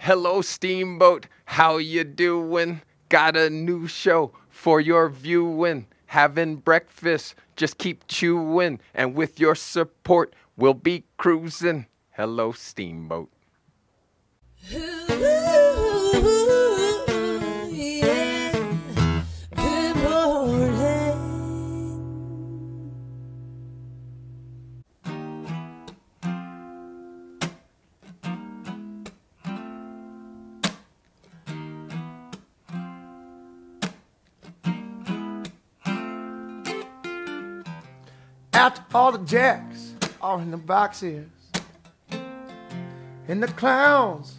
Hello, Steamboat. How you doing? Got a new show for your viewing. Having breakfast, just keep chewing. And with your support, we'll be cruising. Hello, Steamboat. After all the jacks are in the boxes, and the clowns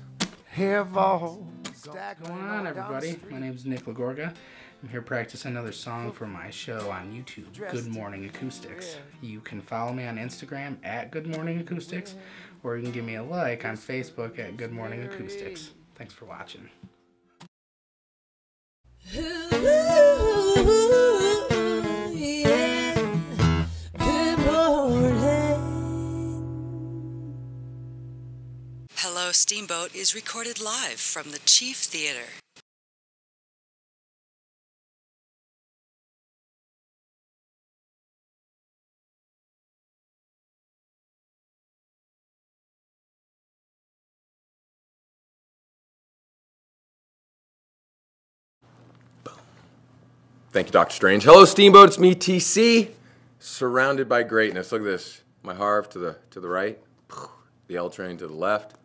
have all stacked. What's going on, everybody? My name is Nick Lagorga. I'm here practicing another song for my show on YouTube, Good Morning Acoustics. You can follow me on Instagram at Good Morning Acoustics, or you can give me a like on Facebook at Good Morning Acoustics. Thanks for watching. Hello, Steamboat is recorded live from the Chief Theater. Thank you, Dr. Strange. Hello, Steamboat. It's me, TC. Surrounded by greatness. Look at this. My harv to the right, the L train to the left.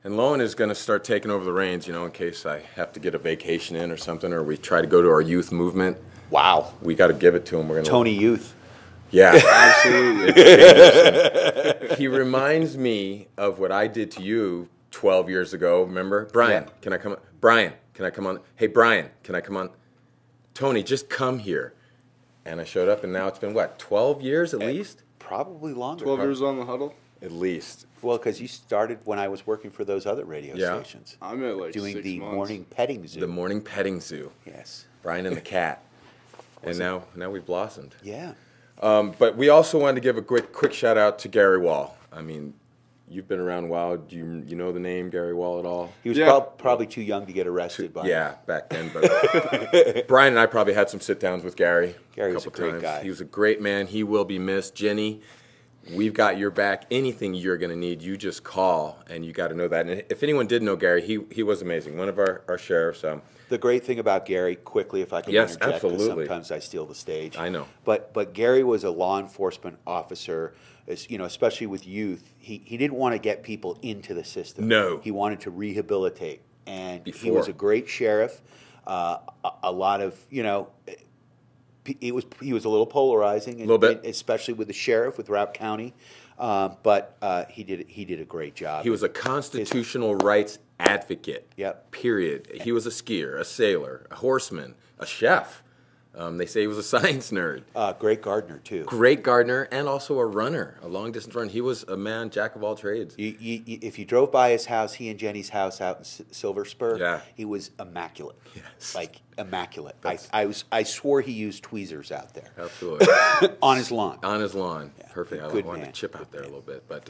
And Lowen is going to start taking over the reins, you know, in case I have to get a vacation in or something, or we try to go to our youth movement. Wow. We got to give it to him. We're gonna Tony Youth. Yeah, absolutely. He reminds me of what I did to you 12 years ago. Remember? Brian, can I come on? Brian, can I come on? Hey, Brian, can I come on? Tony, just come here. And I showed up, and now it's been, what, 12 years at least? Probably longer. 12 years on the huddle? At least. Well, because you started when I was working for those other radio stations. I'm at like doing 6 the months. morning petting zoo. The morning petting zoo. Yes. Brian and the cat. And now we've blossomed. Yeah. But we also wanted to give a quick shout out to Gary Wall. I mean, you've been around a while. Do you know the name Gary Wall at all? He was probably too young to get arrested by Yeah, back then. But Brian and I probably had some sit downs with Gary. Gary was a great guy. He was a great man. He will be missed. Jenny, we've got your back. Anything you're going to need, you just call, and you got to know that. And if anyone did know Gary, he was amazing. One of our sheriffs. The great thing about Gary, quickly, if I can Yes, interject, 'cause absolutely. sometimes I steal the stage. I know. But Gary was a law enforcement officer, you know, especially with youth. He didn't want to get people into the system. No. He wanted to rehabilitate. And he Before. was a great sheriff. A lot of, you know, he was a little polarizing. A little bit. Especially with the sheriff, with Routt County. But he did a great job. He was a constitutional rights advocate. Yep. Period. He was a skier, a sailor, a horseman, a chef. They say he was a science nerd. Great gardener, too. Great gardener, and also a runner, a long-distance runner. He was a man, jack of all trades. If you drove by his house, he and Jenny's house out in Silver Spur, Yeah. he was immaculate. Yes. Like, immaculate. I swore he used tweezers out there. Absolutely. On his lawn. On his lawn. Yeah. Perfect. I Good wanted man. to chip out there a little bit. But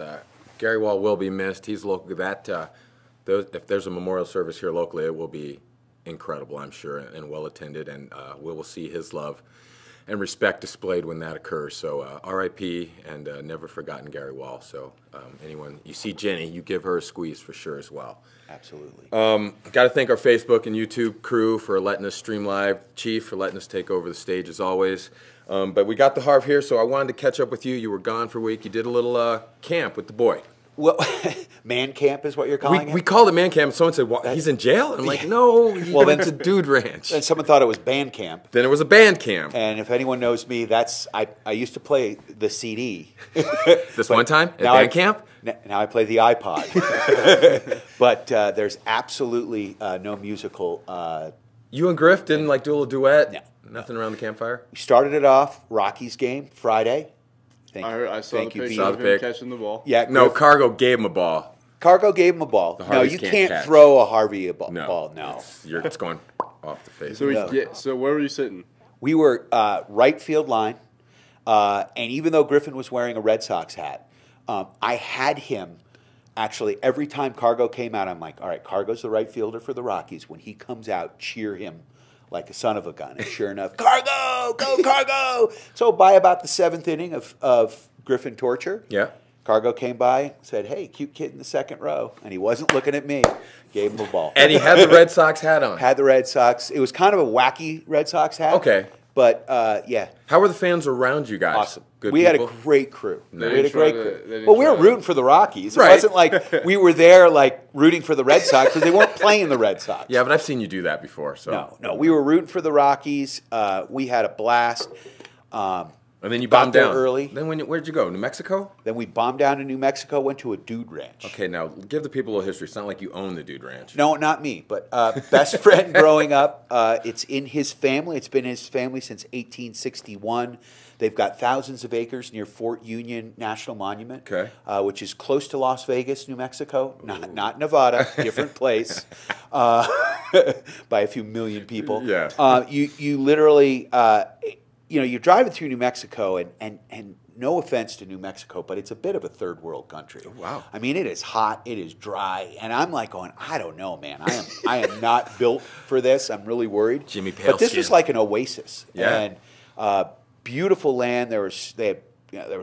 Gary Wall will be missed. He's local. If there's a memorial service here locally, it will be incredible, I'm sure, and well attended, and we will see his love and respect displayed when that occurs. So R.I.P. and never forgotten Gary Wall. So anyone you see Jenny, you give her a squeeze for sure as well. Absolutely. Got to thank our Facebook and YouTube crew for letting us stream live. Chief for letting us take over the stage as always. But we got the harv here, so I wanted to catch up with you. You were gone for a week. You did a little camp with the boy. Well, man camp is what you're calling it? We called it man camp. Someone said, well, he's in jail? I'm like, no, well, it's a dude ranch. And someone thought it was band camp. Then it was a band camp. And if anyone knows me, I used to play the CD. This one time at band camp? Now I play the iPod. But there's absolutely no musical. You and Griff didn't like do a little duet? No. Nothing around the campfire? We started it off, Rockies game, Friday. I saw the picture Saw of the him pic. catching the ball. Yeah, No, Griff- Cargo gave him a ball. Cargo gave him a ball. No, Harveys you can't can't catch. throw a Harvey a ball. No. No. It's going off the face. So where were you sitting? We were right field line, and even though Griffin was wearing a Red Sox hat, I had him actually, every time Cargo came out, I'm like, all right, Cargo's the right fielder for the Rockies. When he comes out, cheer him like a son of a gun. And sure enough, Cargo, go Cargo! So by about the 7th inning of Griffin torture, Cargo came by, said, hey, cute kid in the second row. And he wasn't looking at me. Gave him a ball. And he had the Red Sox hat on. Had the Red Sox. It was kind of a wacky Red Sox hat. Okay. But, yeah. How were the fans around you guys? Awesome. Good we people? had a great crew. Nice. We had a great crew. They didn't Well, we were try rooting for the Rockies. It Right. wasn't like we were there, like, rooting for the Red Sox because they weren't playing the Red Sox. Yeah, but I've seen you do that before. So No, we were rooting for the Rockies. We had a blast. And then you got bombed there down early. Then where'd you go? New Mexico? Then we bombed down to New Mexico, went to a dude ranch. Okay, now give the people a little history. It's not like you own the dude ranch. No, not me, but best friend growing up. It's in his family. It's been in his family since 1861. They've got thousands of acres near Fort Union National Monument, which is close to Las Vegas, New Mexico. Not Nevada, different place, by a few million people. Yeah. You literally, you're driving through New Mexico, and no offense to New Mexico, but it's a bit of a third world country. Wow. I mean, it is hot, it is dry, and I'm like going, I don't know, man. I am not built for this. I'm really worried. Jimmy Pale But this skin. was like an oasis. Yeah. And beautiful land. There was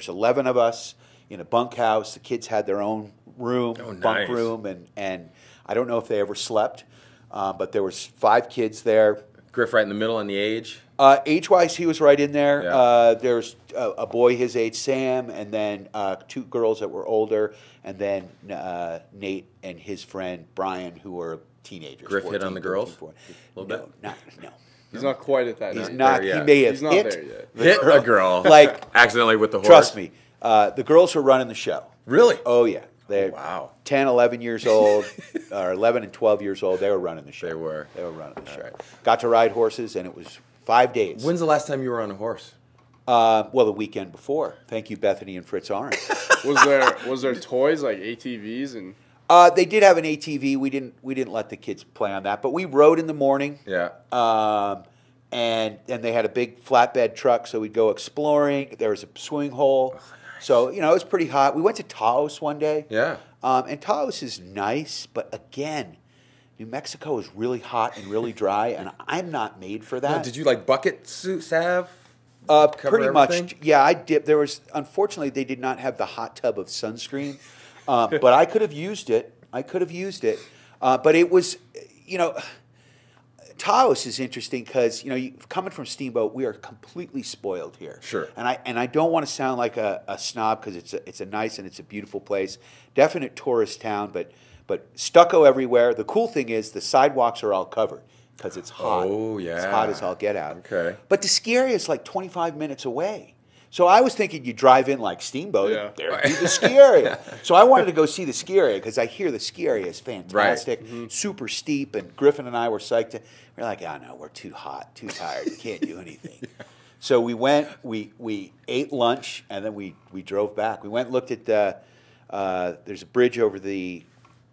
11 of us in a bunkhouse. The kids had their own room, Oh, nice. bunk room, and I don't know if they ever slept, but there was 5 kids there. Griff right in the middle on the age? Age-wise, he was right in there. Yeah. There's a boy his age, Sam, and then 2 girls that were older, and then Nate and his friend, Brian, who were teenagers. Griff hit 14, on the girls? 13, 14. A little bit? No. He's not quite at that. He's yet. not. there yet. He may have He's not hit there yet. Hit a girl. Like, accidentally with the horse? trust me, the girls were running the show. Really? Oh, yeah. They're Wow. 10, 11 years old, or 11 and 12 years old. They were running the show. They were. They were running the show. right. Got to ride horses, and it was 5 days. When's the last time you were on a horse? Well, the weekend before. Thank you, Bethany and Fritz Orange. Was there toys like ATVs and? They did have an ATV. We didn't let the kids play on that, but we rode in the morning. Yeah. And they had a big flatbed truck, so we'd go exploring. There was a swimming hole. So, it was pretty hot. We went to Taos one day. Yeah. And Taos is nice, but again, New Mexico is really hot and really dry, and I'm not made for that. Now, did you like bucket suit salve? Pretty much, everything? yeah. I dipped. Unfortunately, they did not have the hot tub of sunscreen, but I could have used it. But it was, Taos is interesting because coming from Steamboat, we are completely spoiled here. Sure. And I don't want to sound like a snob because it's a nice and it's a beautiful place, definite tourist town, but stucco everywhere. The cool thing is the sidewalks are all covered because it's hot. Oh, yeah. It's hot as all get out. Okay. But the ski area is like 25 minutes away. So I was thinking you drive in like Steamboat, Yeah. there'd be the ski area. So I wanted to go see the ski area because I hear the ski area is fantastic, super steep, and Griffin and I were psyched. We're like, oh no, we're too hot, too tired, we can't do anything. So we went, we ate lunch, and then we drove back. We went and looked at there's a bridge over the,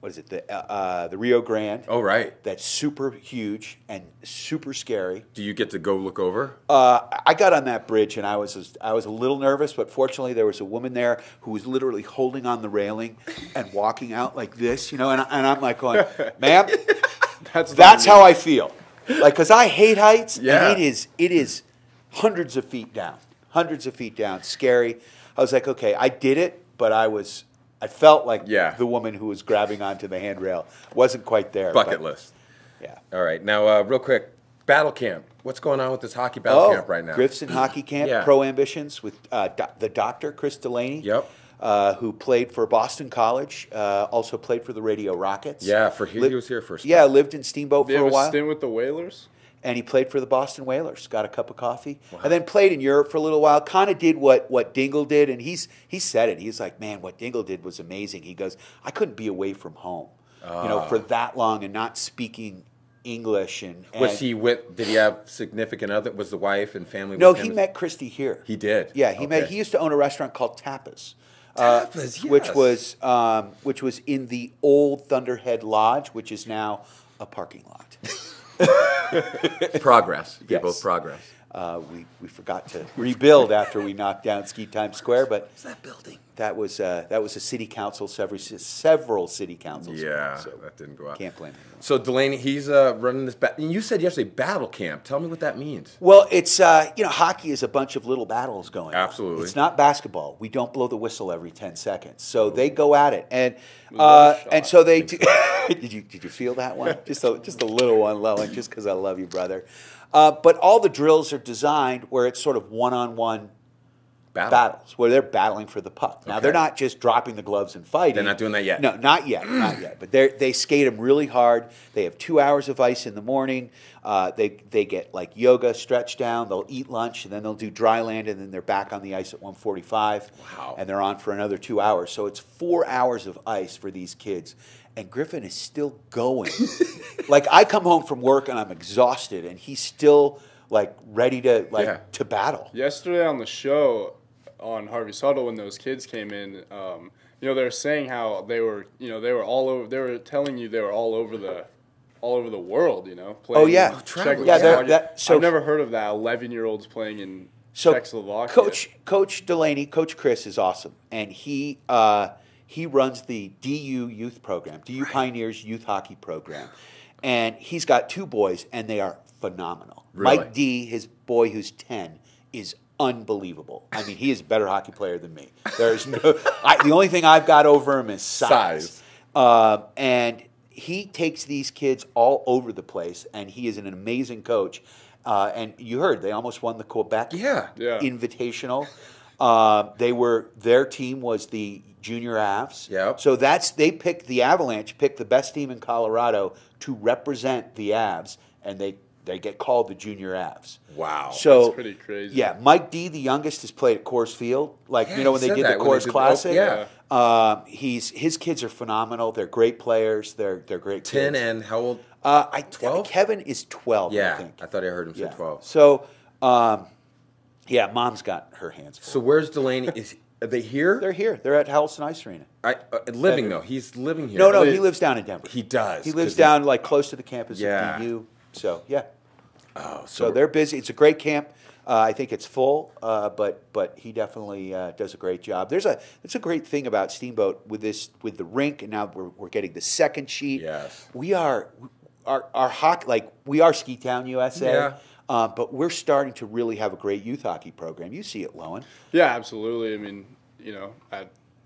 the Rio Grande. Oh, right. That's super huge and super scary. Do you get to go look over? I got on that bridge and I was a little nervous, but fortunately there was a woman there who was literally holding on the railing and walking out like this, and I'm like going, ma'am, that's how I feel, like because I hate heights. Yeah. And it is hundreds of feet down, scary. I was like, okay, I did it, but I felt like the woman who was grabbing onto the handrail wasn't quite there. Bucket list. Yeah. All right. Now, real quick, battle camp. What's going on with this hockey battle camp right now? Griff's in hockey camp, Yeah. Pro Ambitions with the doctor, Chris Delaney, who played for Boston College, also played for the Radio Rockets. Yeah, he was here first. Yeah, lived in Steamboat Did for you a have a while. stint with the Whalers? And he played for the Boston Whalers, got a cup of coffee, and then played in Europe for a little while, kind of did what Dingle did, and he said it. He's like, man, what Dingle did was amazing. He goes, I couldn't be away from home, for that long and not speaking English. And Was he did he have significant other, was the wife and family No, with him? he met Christy here. He did? Yeah, he used to own a restaurant called Tapas. Which was in the old Thunderhead Lodge, which is now a parking lot. Progress. People, Yes. progress. We forgot to rebuild after we knocked down Ski Times Square, but What's that building? that was a city council, several city councils. Yeah, so that didn't go out. can't blame him. So Delaney, he's running this. You said yesterday battle camp. Tell me what that means. Well, it's hockey is a bunch of little battles going on. Absolutely. It's not basketball. We don't blow the whistle every 10 seconds. So they go at it, and so they do. Did you feel that one? Just a little one, Lowen, just because I love you, brother. But all the drills are designed where it's sort of one-on-one battles where they're battling for the puck. Now, they're not just dropping the gloves and fighting. They're not doing that yet. No, not yet, not yet. But they skate them really hard. They have 2 hours of ice in the morning. They get like yoga, stretch down. They'll eat lunch, and then they'll do dry land, and then they're back on the ice at 1:45. Wow. And they're on for another 2 hours. So it's 4 hours of ice for these kids. And Griffin is still going. Like, I come home from work, and I'm exhausted, and he's still, like, ready to, to battle. Yesterday on the show, on Harvey Sutter, when those kids came in, they were saying how they were all over. They were telling you they were all over the world. Playing. Oh yeah, I've never heard of that. 11-year-olds playing in Czechoslovakia. Coach Delaney, Coach Chris is awesome, and he runs the DU youth program, DU Pioneers Youth Hockey Program, and he's got 2 boys, and they are phenomenal. Really? Mike D, his boy who's 10, is unbelievable. I mean, he is a better hockey player than me. There's the only thing I've got over him is size. And he takes these kids all over the place, and he is an amazing coach. And you heard they almost won the Quebec Invitational. Their team was the Junior Avs. Yep. So the Avalanche picked the best team in Colorado to represent the Avs, and they get called the Junior Avs. Wow. So that's pretty crazy. Yeah, Mike D, the youngest, has played at Coors Field. Like, when they did the Coors Classic. His kids are phenomenal. They're great players. They're great 10 kids. and how old? 12? Kevin is 12, Yeah, I think. I thought I heard him say 12. So, Mom's got her hands full. So where's Delaney? Are they here? They're here. They're at Hellson Ice Arena. Living, though. He's living here. No, he lives down in Denver. He does. He lives down, like, close to the campus of DU. So, yeah. Oh, So they're busy. It's a great camp. I think it's full, but he definitely does a great job. It's a great thing about Steamboat with the rink, and now we're getting the second sheet. Yes. We are our hockey, like, we are Ski Town USA. Yeah. But we're starting to really have a great youth hockey program. You see it, Lowen. Yeah, absolutely. I mean,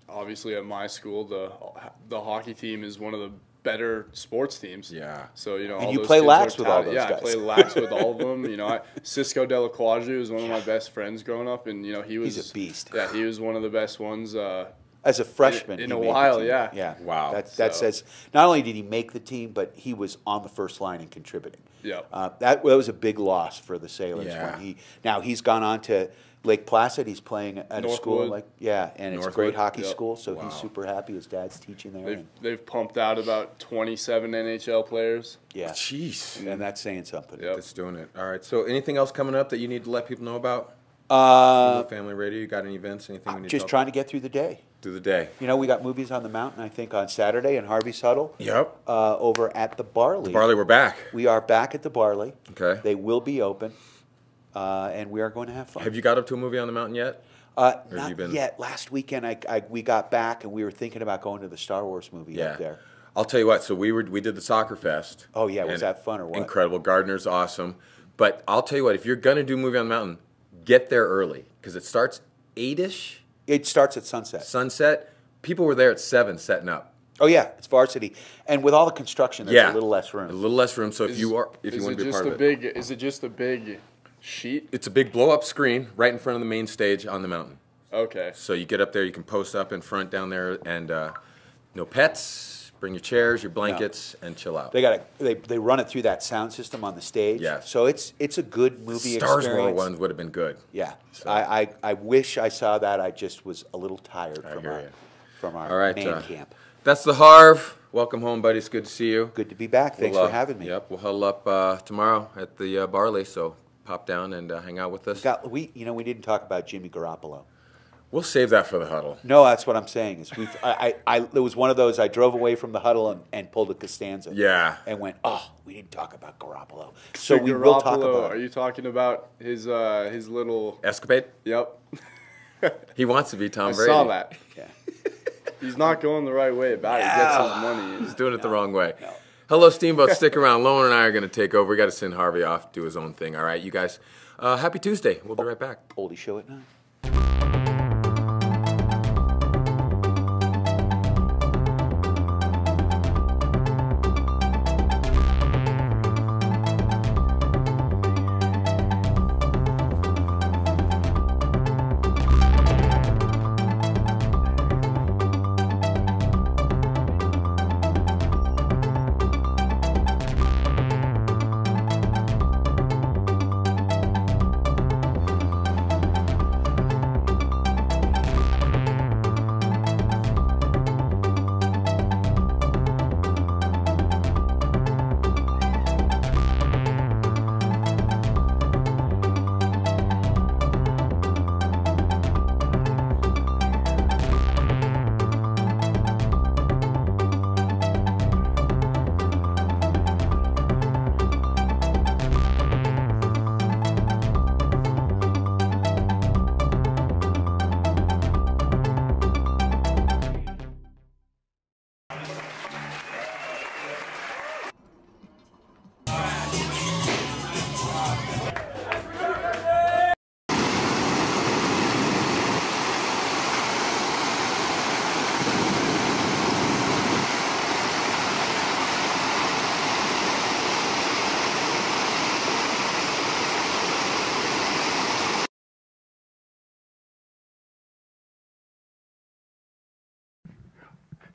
obviously at my school, the hockey team is one of the better sports teams. Yeah. So, And all you those play kids lax are with all talented. those guys. I play lax with all of them. Cisco Della Quadra was one of my best friends growing up, and He's a beast. Yeah, he was one of the best ones. As a freshman, in he a made the while, team. yeah. Yeah. Wow. That says not only did he make the team, but he was on the first line and contributing. Yeah. That was a big loss for the Sailors. Yeah. He's gone on to Lake Placid. He's playing at a school Northwood. and it's a Northwood. great hockey Yep. school. So Wow. he's super happy. His dad's teaching there. They've pumped out about 27 NHL players. Yeah. Jeez. And that's saying something. Yep. That's doing it. All right. So anything else coming up that you need to let people know about? Family Radio, you got any events, anything we need Just to trying to get through the day. do the day? We got movies on the mountain, I think, on Saturday in Harvey's Huddle. Yep. Over at the Barley. Barley, we're back. We are back at the Barley. Okay. They will be open, and we are going to have fun. Have you got up to a movie on the mountain yet? Not you been- yet. Last weekend, we got back, and we were thinking about going to the Star Wars movie up there. I'll tell you what. So we did the soccer fest. Oh, yeah. Was and that fun or what? Incredible. Gardner's awesome. But I'll tell you what. If you're gonna do a movie on the mountain, get there early because it starts 8-ish. It starts at sunset. Sunset. People were there at 7 setting up. Oh, yeah. It's varsity. And with all the construction, there's a little less room. A little less room. So if you want to be part of it, Is it just a big sheet? it's a big blow-up screen right in front of the main stage on the mountain. Okay. So you get up there, you can post up in front down there, and no pets. Bring your chairs, your blankets, and chill out. They run it through that sound system on the stage. Yes. So it's a good movie Stars experience. War ones would have been good. Yeah. So. I wish I saw that. I just was a little tired from our All right, man camp. That's the Harv. Welcome home, buddy. It's good to see you. Good to be back. Thanks for having me. Yep, we'll huddle up tomorrow at the Barley, so pop down and hang out with us. We didn't talk about Jimmy Garoppolo. We'll save that for the huddle. No, that's what I'm saying. Is it was one of those. I drove away from the huddle and pulled a Costanza. Yeah. And went, oh, we didn't talk about Garoppolo. So we will talk about. Are you talking about his little Escapade? Yep. He wants to be Tom I Brady. saw that. Yeah. He's not going the right way about it. He gets his money. He's doing it the wrong way. No. Hello, Steamboat. Stick around. Lowen and I are going to take over. We got to send Harvey off, do his own thing. All right, you guys. Happy Tuesday. We'll be right back. Oldie show at 9.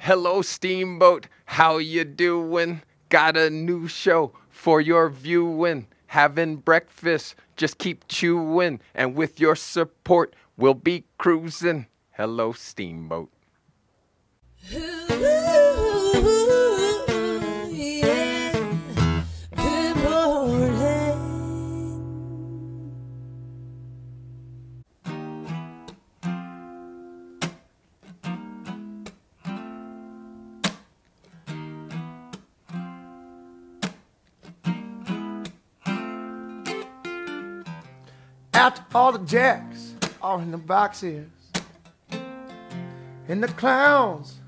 Hello, Steamboat. How you doing? Got a new show for your viewing. Having breakfast, just keep chewing. And with your support, we'll be cruising. Hello, Steamboat. After all the jacks are in the boxes, and the clowns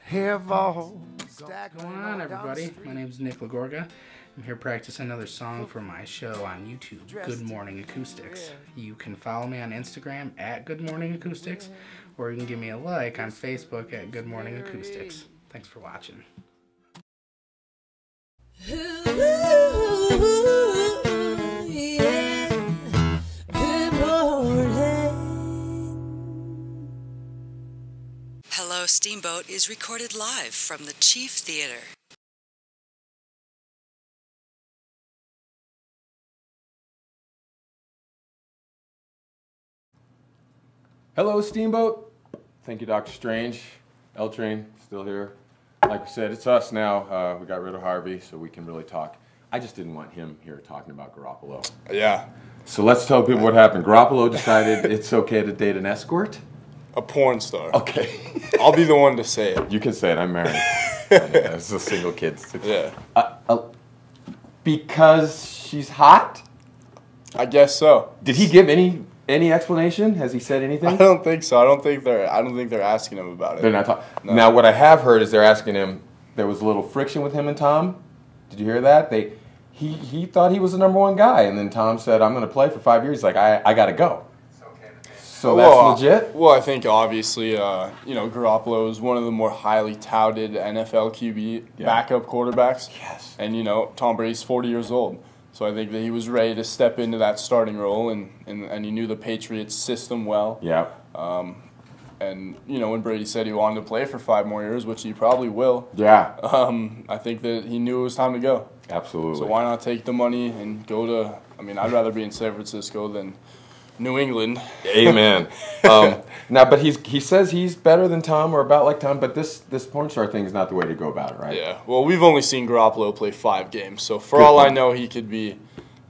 have all What's going on, everybody? My name's Nick Lagorga. I'm here practicing another song for my show on YouTube, Good Morning Acoustics. You can follow me on Instagram at Good Morning Acoustics, or you can give me a like on Facebook at Good Morning Acoustics. Thanks for watching. Hello, Steamboat is recorded live from the Chief Theater. Hello, Steamboat. Thank you, Dr. Strange. L-Train, still here. Like we said, it's us now. We got rid of Harvey, so we can really talk. I just didn't want him here talking about Garoppolo. Yeah. So let's tell people what happened. Garoppolo decided it's okay to date an escort. A porn star. Okay. I'll be the one to say it. You can say it. I'm married. It's a single kid. Yeah. Because she's hot? I guess so. Did he give any explanation? Has he said anything? I don't think so. I don't think they're asking him about it. They're not talking. No. Now, what I have heard is they're asking him. There was a little friction with him and Tom. Did you hear that? He thought he was the #1 guy, and then Tom said, "I'm going to play for 5 years." He's like, I got to go. So that's legit? Well, I think obviously, Garoppolo is one of the more highly touted NFL QB backup quarterbacks. Yes. And, Tom Brady's 40 years old. So I think that he was ready to step into that starting role, and he knew the Patriots system well. Yeah. And, when Brady said he wanted to play for 5 more years, which he probably will, Yeah. I think that he knew it was time to go. Absolutely. So why not take the money and go to, I'd rather be in San Francisco than New England. Amen. Now, but he says he's better than Tom or about like Tom, but this porn star thing is not the way to go about it, right? Yeah. Well, we've only seen Garoppolo play 5 games, so for all I know, he could be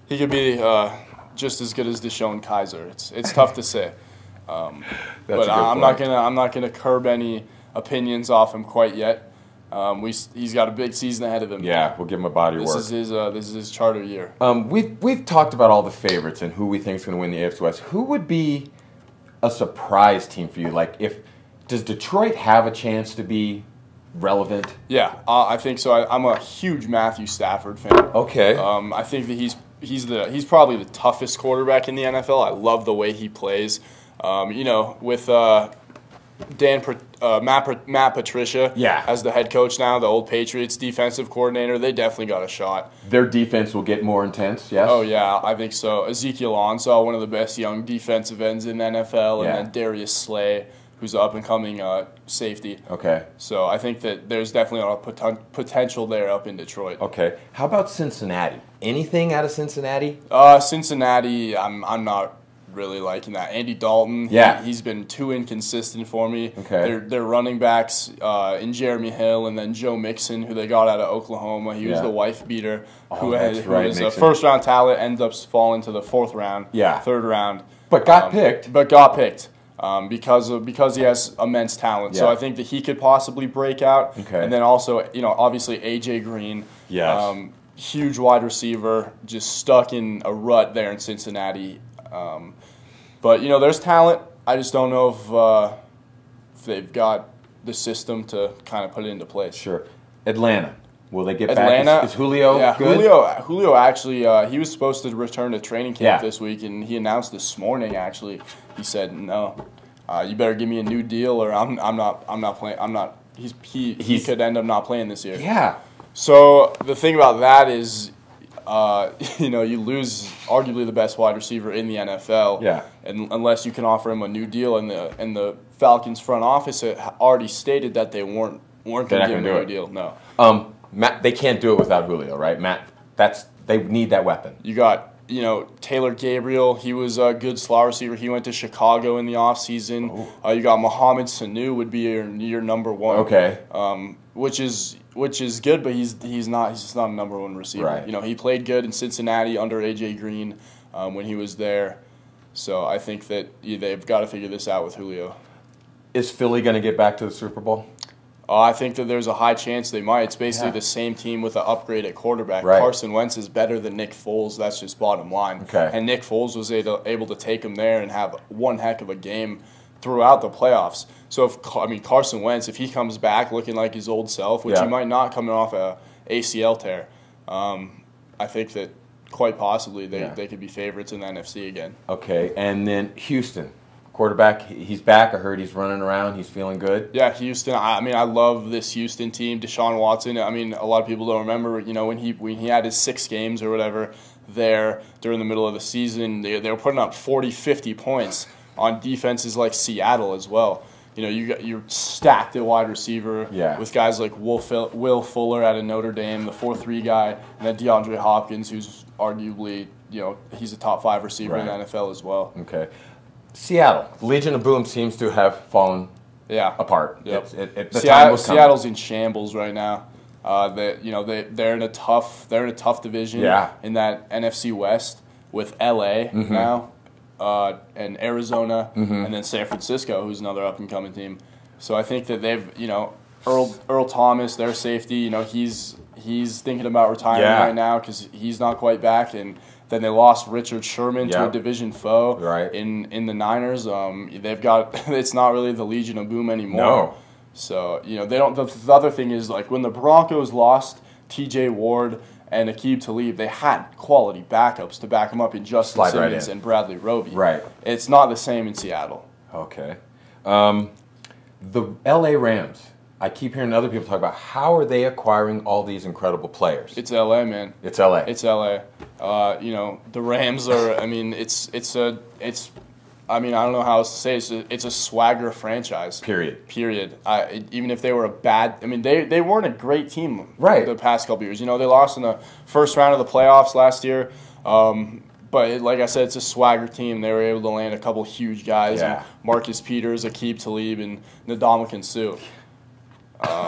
just as good as Deshaun Kaiser. It's tough to say. But I'm not gonna curb any opinions off him quite yet. He's got a big season ahead of him. Yeah, we'll give him a body of work. This is his charter year. We've talked about all the favorites and who we think is going to win the AFC West. Who would be a surprise team for you? Like, does Detroit have a chance to be relevant? Yeah, I think so. I'm a huge Matthew Stafford fan. Okay. I think that he's probably the toughest quarterback in the NFL. I love the way he plays. With Matt Patricia as the head coach now, the old Patriots defensive coordinator, they definitely got a shot. Their defense will get more intense, yes? Oh, yeah, I think so. Ezekiel Ansah, one of the best young defensive ends in the NFL, and then Darius Slay, who's an up-and-coming safety. Okay. So I think that there's definitely a lot of potential there up in Detroit. Okay. How about Cincinnati? Anything out of Cincinnati? Cincinnati, I'm not really liking that. Andy Dalton, he's been too inconsistent for me. Okay. Their running backs in Jeremy Hill and then Joe Mixon, who they got out of Oklahoma. He was the wife beater who was a first-round talent, ends up falling to the fourth round, third round. But got picked. Because he has immense talent. So I think that he could possibly break out. Okay. And then also, obviously A.J. Green. Yes. Huge wide receiver, just stuck in a rut there in Cincinnati. But there's talent. I just don't know if they've got the system to kind of put it into place. Sure. Atlanta. Will they get back? Is Julio good? Julio actually, he was supposed to return to training camp this week, and he announced this morning. Actually, he said, "No, you better give me a new deal, or I'm not playing. I'm not." He could end up not playing this year. Yeah. So the thing about that is, you lose arguably the best wide receiver in the NFL. Yeah. And unless you can offer him a new deal, and the Falcons front office had already stated that they weren't going to give him a new deal. No. Matt, they can't do it without Julio, right? Matt, they need that weapon. You got Taylor Gabriel. He was a good slot receiver. He went to Chicago in the offseason. You got Mohamed Sanu would be your number one. Okay. Which is good, but he's not a number one receiver. Right. He played good in Cincinnati under A.J. Green when he was there. So I think that they've got to figure this out with Julio. Is Philly going to get back to the Super Bowl? I think that there's a high chance they might. It's basically the same team with an upgrade at quarterback. Right. Carson Wentz is better than Nick Foles. That's just bottom line. Okay. And Nick Foles was able to take him there and have one heck of a game throughout the playoffs. So Carson Wentz, if he comes back looking like his old self, which he might not coming off a ACL tear, I think that quite possibly they could be favorites in the NFC again. Okay, and then Houston. Quarterback, he's back. I heard he's running around. He's feeling good. Yeah, Houston. I love this Houston team. Deshaun Watson. A lot of people don't remember. When he had his 6 games or whatever there during the middle of the season, they were putting up 40, 50 points on defenses like Seattle as well. You're stacked at wide receiver with guys like Will Fuller out of Notre Dame, the 4-3 guy, and then DeAndre Hopkins, who's arguably he's a top 5 receiver in the NFL as well. Okay. Seattle, Legion of Boom seems to have fallen apart. Yep. Seattle's in shambles right now. They're in a tough division in that NFC West with LA now and Arizona and then San Francisco, who's another up and coming team. So I think that they've Earl Thomas, their safety, he's thinking about retiring right now because he's not quite back. And then they lost Richard Sherman to a division foe in the Niners. They've got it's not really the Legion of Boom anymore. No. So they don't. The other thing is when the Broncos lost T.J. Ward and Aqib Talib, they had quality backups to back them up in Justin Simmons and Bradley Roby. Right. It's not the same in Seattle. Okay. The L.A. Rams. I keep hearing other people talk about how are they acquiring all these incredible players. It's L.A., man. It's L.A. It's L.A. The Rams are. I don't know how else to say it. It's a swagger franchise. Period. Even if they were a bad, they weren't a great team. The past couple years. They lost in the first round of the playoffs last year. But like I said, it's a swagger team. They were able to land a couple huge guys. Yeah. Marcus Peters, Aqib Talib, and Ndamukong Suh.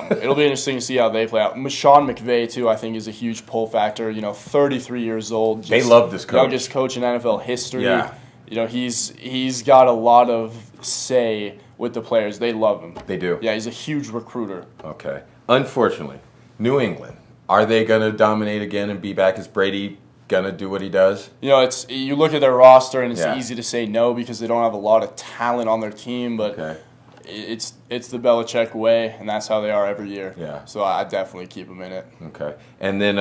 It'll be interesting to see how they play out. Sean McVay, too, I think is a huge pull factor. 33 years old. They love this coach. Youngest coach in NFL history. Yeah. you know, he's got a lot of say with the players. They love him. They do? Yeah, he's a huge recruiter. Okay. Unfortunately, New England, are they going to dominate again and be back? Is Brady going to do what he does? You know, you look at their roster, and it's Yeah. easy to say no because they don't have a lot of talent on their team, but Okay. it's the Belichick way, and that's how they are every year. Yeah. So I definitely keep them in it. Okay. And then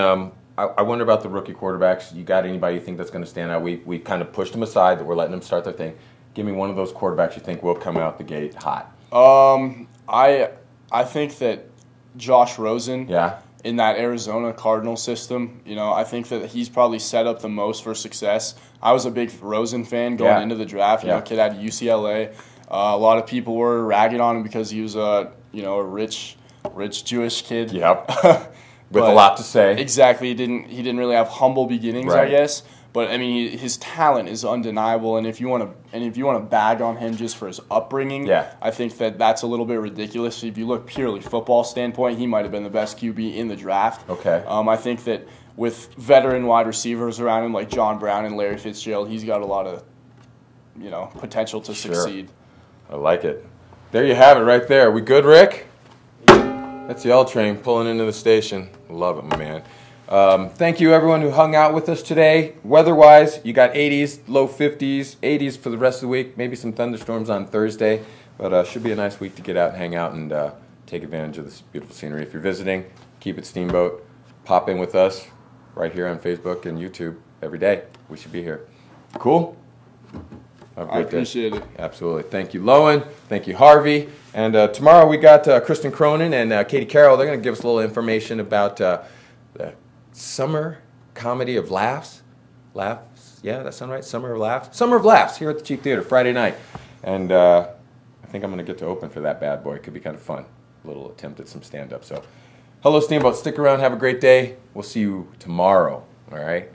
I wonder about the rookie quarterbacks. You got anybody you think that's going to stand out? We kind of pushed them aside, that we're letting them start their thing. Give me one of those quarterbacks you think will come out the gate hot. I think that Josh Rosen, Yeah. in that Arizona Cardinal system, you know, I think that he's probably set up the most for success. I was a big Rosen fan going Yeah. into the draft. You Yeah. know, kid out of UCLA. A lot of people were ragging on him because he was a rich Jewish kid. Yep. With a But- lot to say. Exactly. He didn't really have humble beginnings, I Right. guess. But I mean, his talent is undeniable, and if you want to bag on him just for his upbringing, Yeah. I think that's a little bit ridiculous. If you look purely football standpoint, he might have been the best QB in the draft. Okay. I think that with veteran wide receivers around him like John Brown and Larry Fitzgerald, he's got a lot of potential to Sure. succeed. I like it. There you have it right there. We good, Rick? That's the L train pulling into the station. Love it, my man. Thank you, everyone who hung out with us today. Weather-wise, you got 80s, low 50s, 80s for the rest of the week. Maybe some thunderstorms on Thursday. But should be a nice week to get out and hang out and take advantage of this beautiful scenery. If you're visiting, keep it Steamboat. Pop in with us right here on Facebook and YouTube every day. We should be here. Cool? Have a I great day. appreciate it. Absolutely. Thank you, Lowen. Thank you, Harvey. And tomorrow we got Kristen Cronin and Katie Carroll. They're going to give us a little information about the Summer Comedy of Laughs. Laughs? Yeah, that sound right? Summer of Laughs? Summer of Laughs here at the Cheap Theater Friday night. And I think I'm going to get to open for that bad boy. It could be kind of fun. A little attempt at some stand-up. So, hello, Steamboat. Stick around. Have a great day. We'll see you tomorrow. All right?